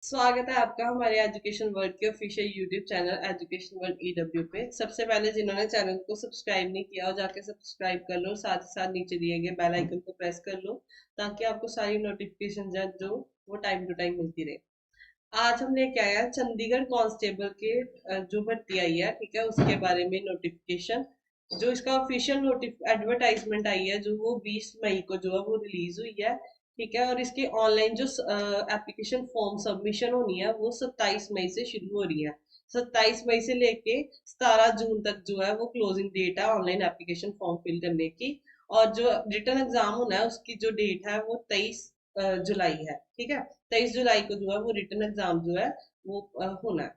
स्वागत है आपका हमारे एजुकेशन वर्ल्ड के official YouTube channel education world EW पे। सबसे पहले जिन्होंने चैनल को सब्सक्राइब नहीं किया हो जाके सब्सक्राइब कर लो, साथ ही साथ नीचे दिए गए बेल आइकन को प्रेस कर लो ताकि आपको सारी नोटिफिकेशन जो वो टाइम टू टाइम मिलती रहे। आज हमने क्या है, चंडीगढ़ कांस्टेबल के जो भर्ती आई है, ठीक है, उसके बारे में नोटिफिकेशन, जो इसका ऑफिशियल नोटिफ एडवर्टाइजमेंट आई है, जो वो 20 मई को जो है वो रिलीज हुई है। ठीक है, और इसकी ऑनलाइन जो एप्लीकेशन फॉर्म सबमिशन होनी है वो 27 मई से शुरू हो रही है। 27 मई से लेके 17 जून तक जो है वो क्लोजिंग डेट है ऑनलाइन एप्लीकेशन फॉर्म फिल करने की। और जो रिटर्न एग्जाम होना है उसकी जो डेट है वो 23 जुलाई है। ठीक है, 23 जुलाई को जो है वो रिटर्न एग्जाम जो है वो होना है।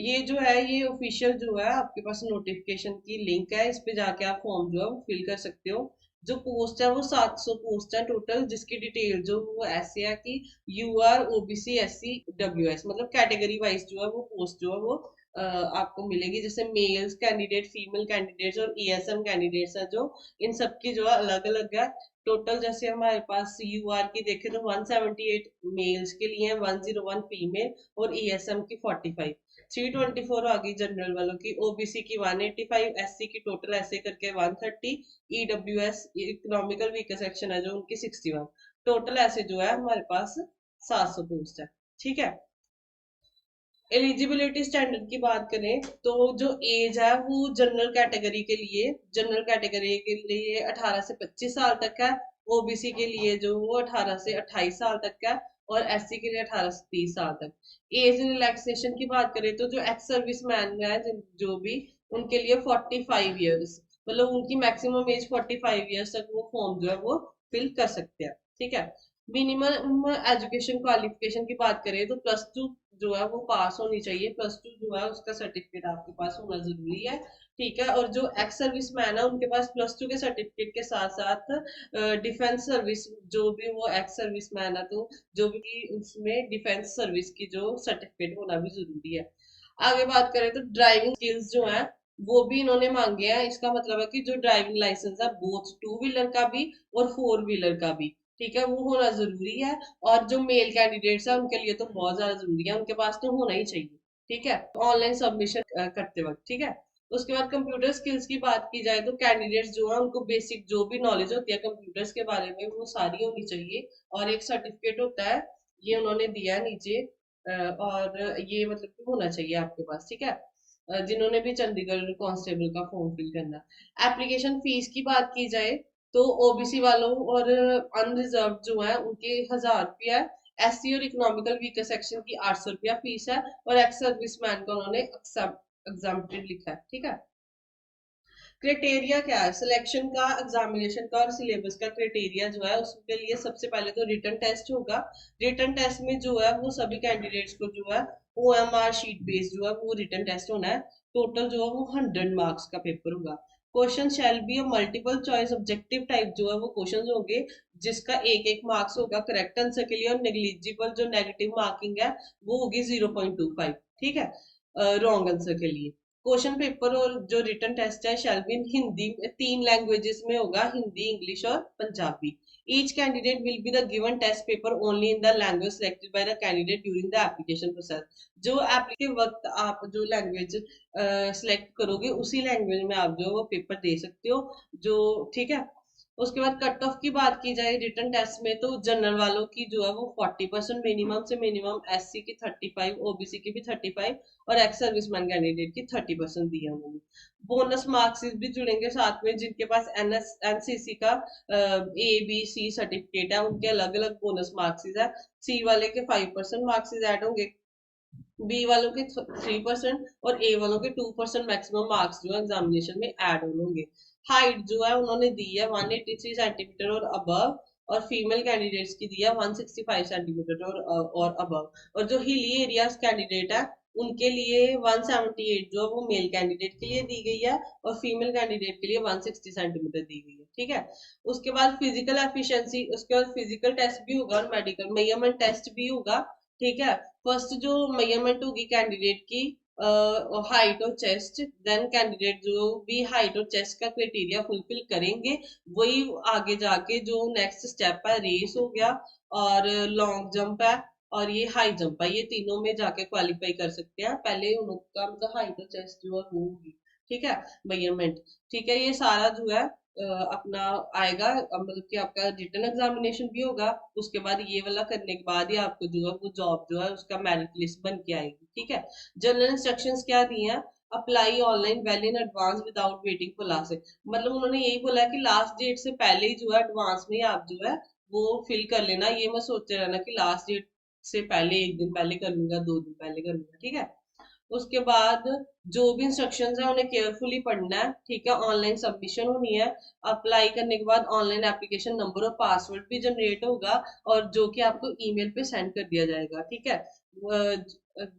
ये जो है ये ऑफिशियल जो है आपके पास नोटिफिकेशन की लिंक है, इस पे जाके आप फॉर्म जो है वो फिल कर सकते हो। जो पोस्ट है वो 700 पोस्ट है टोटल, जिसकी डिटेल जो वो ऐसे है कि यूआर ओबीसी एससी डब्ल्यूएस, मतलब कैटेगरी वाइज जो है वो पोस्ट जो है वो आपको मिलेगी। जैसे मेल्स कैंडिडेट, फीमेल कैंडिडेट्स और ईएसएम कैंडिडेट्स है जो, इन सबकी जो है अलग अलग है। टोटल जैसे हमारे पास यूआर की देखें तो 178 मेल्स के लिए है, 101 फीमेल और ईएसएम की 45, 324 आ गई जनरल वालों की, ओबीसी की 185, एससी की टोटल ऐसे करके 130, ईडब्ल्यूएस इकोनॉमिकल वीकर सेक्शन है जो उनकी 61। टोटल ऐसे जो है हमारे पास 700 पोस्ट है। ठीक है, एलिजिबिलिटी स्टैंडर्ड की बात करें तो जो एज है वो जनरल कैटेगरी के लिए 18 से 25 साल तक है। ओबीसी के लिए जो वो 18 से 28 साल तक है और एससी के लिए 18 से 30 साल तक। एज रिलैक्सेशन की बात करें तो जो एक्स सर्विस मैन है जो भी, उनके लिए 45 ईयर्स, मतलब उनकी मैक्सिमम एज 45 ईयर्स तक वो फॉर्म जो है वो फिल कर सकते हैं। ठीक है, मिनिमम एजुकेशन क्वालिफिकेशन की बात करें तो +2 जो है वो पास होनी चाहिए। +2 जो है उसका सर्टिफिकेट आपके पास होना जरूरी है। ठीक है, और जो एक्स सर्विस मैन है उनके पास +2 के सर्टिफिकेट के साथ साथ डिफेंस सर्विस, जो भी वो एक्स सर्विस मैन है तो जो भी उसमें डिफेंस सर्विस की जो सर्टिफिकेट होना भी जरूरी है। आगे बात करें तो ड्राइविंग स्किल्स जो है वो भी इन्होंने मांगे हैं। इसका मतलब है कि जो ड्राइविंग लाइसेंस है बोथ टू व्हीलर का भी और फोर व्हीलर का भी, ठीक है, वो होना जरूरी है। और जो मेल कैंडिडेट्स है उनके लिए तो बहुत ज्यादा जरूरी है, उनके पास तो होना ही चाहिए। ठीक है, ऑनलाइन सबमिशन करते वक्त। ठीक है, उसके बाद कंप्यूटर स्किल्स की बात की जाए तो कैंडिडेट्स जो है उनको बेसिक जो भी नॉलेज होती है कंप्यूटर्स के बारे में वो सारी होनी चाहिए। और एक सर्टिफिकेट होता है, ये उन्होंने दिया है नीचे, और ये मतलब कि होना चाहिए आपके पास। ठीक है, जिन्होंने भी चंडीगढ़ कांस्टेबल का फॉर्म फिल करना। एप्लीकेशन फीस की बात की जाए तो ओबीसी वालों और अनरिजर्व जो है उनके 1000 रुपया है। एससी और इकोनॉमिकल वीकर सेक्शन की 800 रुपया फीस है। और एक्स सर्विसमैन को उन्होंने एग्जाम्प्टेड लिखा है। ठीक है, क्राइटेरिया क्या है सिलेक्शन का, एग्जामिनेशन का और सिलेबस का क्राइटेरिया जो है उसके लिए सबसे पहले तो रिटन टेस्ट होगा। रिटन टेस्ट में जो है वो सभी कैंडिडेट्स को जो है ओएमआर शीट बेस्ड जो है वो रिटन टेस्ट होना है। टोटल जो है वो 100 मार्क्स का पेपर होगा। Question shall be a multiple choice objective type जो है वो क्वेश्चन होंगे, जिसका एक एक मार्क्स होगा करेक्ट आंसर के लिए, और नेग्लिजिबल जो नेगेटिव मार्किंग है वो होगी 0.25। ठीक है, रॉन्ग आंसर के लिए। क्वेश्चन पेपर और जो रिटन टेस्ट है shall be in Hindi, 3 languages में होगा, हिंदी, इंग्लिश और Punjabi. Each candidate will be the given test paper only in the language selected by the candidate during the application process. जो एप्लीके वक्त आप जो लैंग्वेज सिलेक्ट करोगे उसी लैंग्वेज में आप जो वो पेपर दे सकते हो। जो ठीक है, उसके बाद कट ऑफ की बात की जाए रिटन टेस्ट में तो जनरल वालों की जो है वो 40% मिनिमम से मिनिमम, एससी की 35, ओबीसी की भी 35 और एक्स सर्विसमैन कैंडिडेट की 30% दी है उन्होंने। बोनस मार्क्स भी जुड़ेंगे साथ में, जिनके पास एनसीसी का ए बी सी सर्टिफिकेट है उनके अलग अलग बोनस मार्क्स है। सी वाले के 5% मार्क्स ऐड होंगे, बी वालों के 3% और ए वालों के 2% मैक्सिमम मार्क्स जो है एग्जामिनेशन में ऐड होंगे। हाइट जो है उन्होंने दी है 183 सेंटीमीटर और अबव, और फीमेल कैंडिडेट्स की दी है 165 सेंटीमीटर और अबव। और जो हिली एरियाज कैंडिडेट है उनके लिए 178 जो है वो मेल कैंडिडेट के लिए दी गई है, और फीमेल कैंडिडेट के लिए 160 सेंटीमीटर दी गई है। ठीक है, उसके बाद फिजिकल एफिशिएंसी, उसके बाद फिजिकल टेस्ट भी होगा और मेडिकल मेजरमेंट टेस्ट भी होगा। ठीक है, फर्स्ट जो मेजरमेंट होगी कैंडिडेट की हाइट और चेस्ट, देन कैंडिडेट जो भी हाइट और चेस्ट का क्राइटेरिया फुलफिल करेंगे वही आगे जाके जो नेक्स्ट स्टेप है रेस हो गया और लॉन्ग जंप है, और ये हाई जंप है, ये तीनों में जाके क्वालिफाई कर सकते हैं। पहले उनका मतलब हाइट और चेस्ट जो है वो होगी, ठीक है, मेजरमेंट। ठीक है, ये सारा जो है अपना आएगा, मतलब कि आपका रिटन एग्जामिनेशन भी होगा। उसके बाद ये वाला करने के बाद ही आपको जो है वो जॉब जो है उसका मेरिट लिस्ट बन के आएगी, ठीक है। जनरल इंस्ट्रक्शंस क्या दी हैं? Apply online well in advance without waiting for last. मतलब उन्होंने यही बोला कि लास्ट डेट से पहले ही जो है एडवांस में ही आप जो है वो फिल कर लेना। ये मत सोचते रहना कि लास्ट डेट से पहले एक दिन पहले कर लूंगा, 2 दिन पहले कर लूंगा, ठीक है। उसके बाद जो भी इंस्ट्रक्शंस है उन्हें केयरफुली पढ़ना है, ठीक है। ऑनलाइन सबमिशन होनी है। अप्लाई करने के बाद ऑनलाइन एप्लीकेशन नंबर और पासवर्ड भी जनरेट होगा, और जो कि आपको ईमेल पे सेंड कर दिया जाएगा, ठीक है।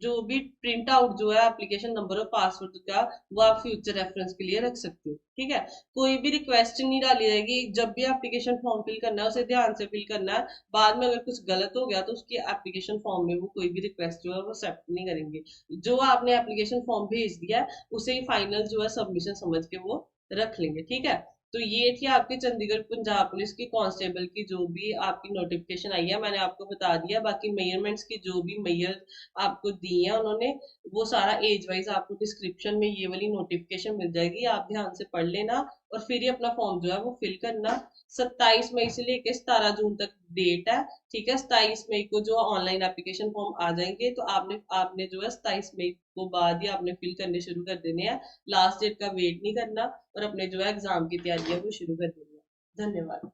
जो भी प्रिंट आउट जो है एप्लीकेशन नंबर और पासवर्ड का, वो आप फ्यूचर रेफरेंस के लिए रख सकते हो, ठीक है। कोई भी रिक्वेस्ट नहीं डाली जाएगी। जब भी एप्लीकेशन फॉर्म फिल करना है उसे ध्यान से फिल करना है। बाद में अगर कुछ गलत हो गया तो उसकी एप्लीकेशन फॉर्म में वो कोई भी रिक्वेस्ट जो है वो एक्सेप्ट नहीं करेंगे। जो आपने एप्लीकेशन फॉर्म भेज दिया है उसे ही फाइनल जो है सबमिशन समझ के वो रख लेंगे, ठीक है। तो ये थी आपकी चंडीगढ़ पंजाब पुलिस की कांस्टेबल की जो भी आपकी नोटिफिकेशन आई है, मैंने आपको बता दिया। बाकी मेजरमेंट्स की जो भी मेजर आपको दी है उन्होंने, वो सारा एज वाइज आपको डिस्क्रिप्शन में ये वाली नोटिफिकेशन मिल जाएगी, आप ध्यान से पढ़ लेना और फिर ही अपना फॉर्म जो है वो फिल करना। 27 मई से लेके 17 जून तक डेट है, ठीक है। 27 मई को जो ऑनलाइन एप्लीकेशन फॉर्म आ जाएंगे, तो आपने आपने जो है 27 मई को बाद ही आपने फिल करने शुरू कर देने हैं। लास्ट डेट का वेट नहीं करना और अपने जो है एग्जाम की तैयारी है वो शुरू कर देनी है। धन्यवाद।